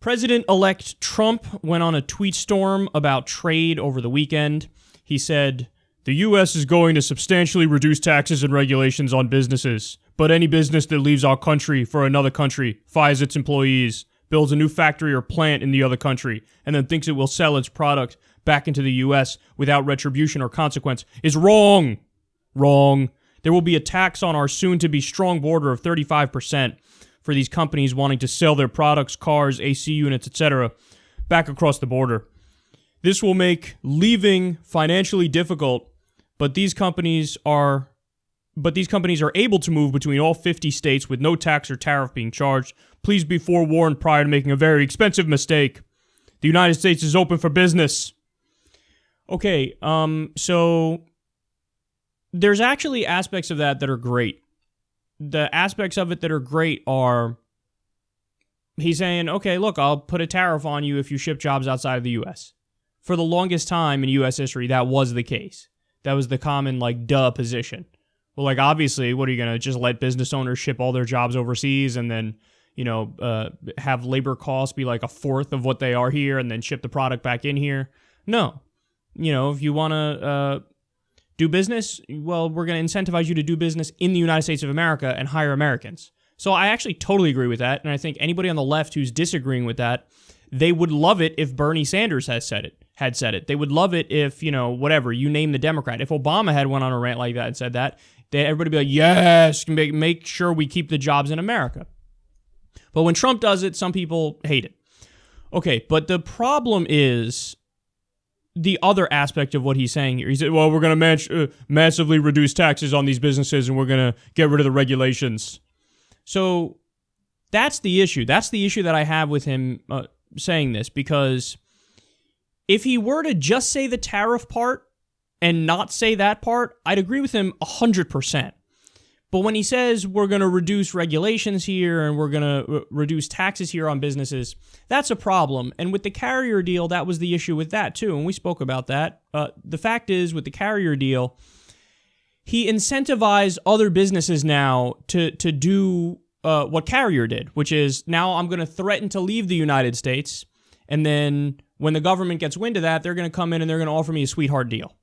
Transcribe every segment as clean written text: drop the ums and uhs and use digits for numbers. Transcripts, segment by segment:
President-elect Trump went on a tweet storm about trade over the weekend. He said, "The U.S. is going to substantially reduce taxes and regulations on businesses, but any business that leaves our country for another country, fires its employees, builds a new factory or plant in the other country, and then thinks it will sell its product back into the U.S. without retribution or consequence is wrong. Wrong. There will be a tax on our soon-to-be strong border of 35% for these companies wanting to sell their products, cars, AC units, etc., back across the border. This will make leaving financially difficult, but these companies are able to move between all 50 states with no tax or tariff being charged. Please be forewarned prior to making a very expensive mistake. The United States is open for business." Okay, so there's actually aspects of that are great. The aspects of it that are great are, he's saying, okay, look, I'll put a tariff on you if you ship jobs outside of the U.S. For the longest time in U.S. history, that was the case. That was the common, duh position. Well, obviously, what are you going to just let business owners ship all their jobs overseas and then, have labor costs be a fourth of what they are here and then ship the product back in here? No. If you want to do business, well, we're going to incentivize you to do business in the United States of America and hire Americans. So I actually totally agree with that, and I think anybody on the left who's disagreeing with that, they would love it if Bernie Sanders had said it. They would love it if, whatever, you name the Democrat. If Obama had went on a rant like that and said that, everybody would be like, yes, make sure we keep the jobs in America. But when Trump does it, some people hate it. Okay, but the problem is the other aspect of what he's saying here. He said, well, we're going to massively reduce taxes on these businesses and we're going to get rid of the regulations. So that's the issue. That's the issue that I have with him saying this, because if he were to just say the tariff part and not say that part, I'd agree with him 100%. But when he says we're going to reduce regulations here and we're going to reduce taxes here on businesses, that's a problem. And with the carrier deal, that was the issue with that too, and we spoke about that. The fact is, with the carrier deal, he incentivized other businesses now to do what Carrier did, which is, now I'm going to threaten to leave the United States, and then when the government gets wind of that, they're going to come in and they're going to offer me a sweetheart deal.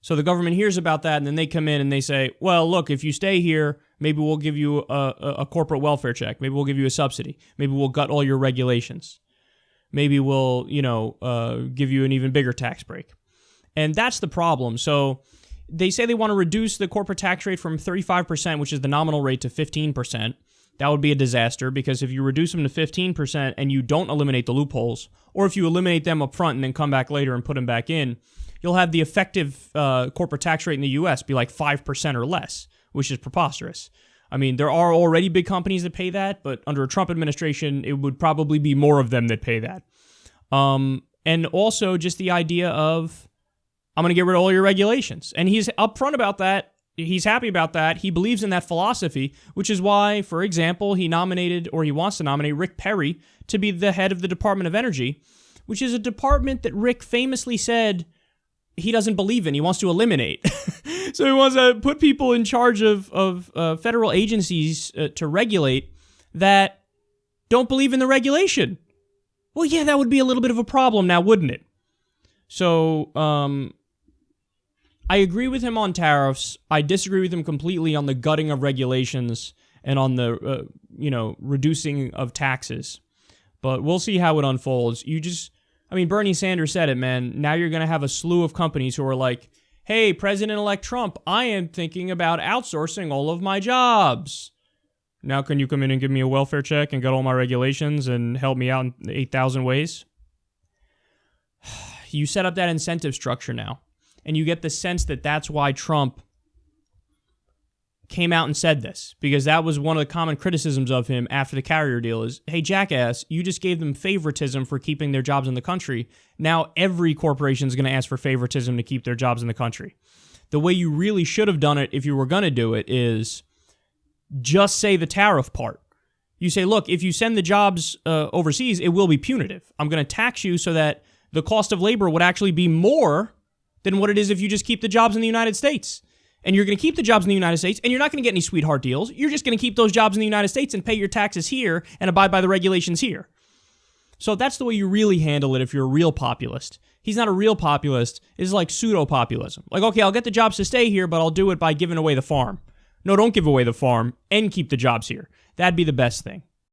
So the government hears about that, and then they come in and they say, well, look, if you stay here, maybe we'll give you a corporate welfare check. Maybe we'll give you a subsidy. Maybe we'll gut all your regulations. Maybe we'll, give you an even bigger tax break. And that's the problem. So they say they want to reduce the corporate tax rate from 35%, which is the nominal rate, to 15%. That would be a disaster, because if you reduce them to 15% and you don't eliminate the loopholes, or if you eliminate them up front and then come back later and put them back in, you'll have the effective corporate tax rate in the U.S. be 5% or less, which is preposterous. I mean, there are already big companies that pay that, but under a Trump administration, it would probably be more of them that pay that. And also just the idea of, I'm going to get rid of all your regulations. And he's upfront about that. He's happy about that. He believes in that philosophy, which is why, for example, he wants to nominate Rick Perry to be the head of the Department of Energy, which is a department that Rick famously said he doesn't believe in. He wants to eliminate. So he wants to put people in charge of federal agencies to regulate that don't believe in the regulation. Well, yeah, that would be a little bit of a problem now, wouldn't it? So I agree with him on tariffs. I disagree with him completely on the gutting of regulations and on the reducing of taxes. But we'll see how it unfolds. Bernie Sanders said it, man. Now you're going to have a slew of companies who are like, hey, President-elect Trump, I am thinking about outsourcing all of my jobs. Now can you come in and give me a welfare check and get all my regulations and help me out in 8,000 ways? You set up that incentive structure now, and you get the sense that that's why Trump came out and said this, because that was one of the common criticisms of him after the Carrier deal is, hey, jackass, you just gave them favoritism for keeping their jobs in the country. Now every corporation is going to ask for favoritism to keep their jobs in the country. The way you really should have done it, if you were going to do it, is just say the tariff part. You say, look, if you send the jobs overseas, it will be punitive. I'm going to tax you so that the cost of labor would actually be more than what it is if you just keep the jobs in the United States. And you're going to keep the jobs in the United States, and you're not going to get any sweetheart deals. You're just going to keep those jobs in the United States and pay your taxes here and abide by the regulations here. So that's the way you really handle it if you're a real populist. He's not a real populist. It's like pseudo-populism. Like, okay, I'll get the jobs to stay here, but I'll do it by giving away the farm. No, don't give away the farm and keep the jobs here. That'd be the best thing.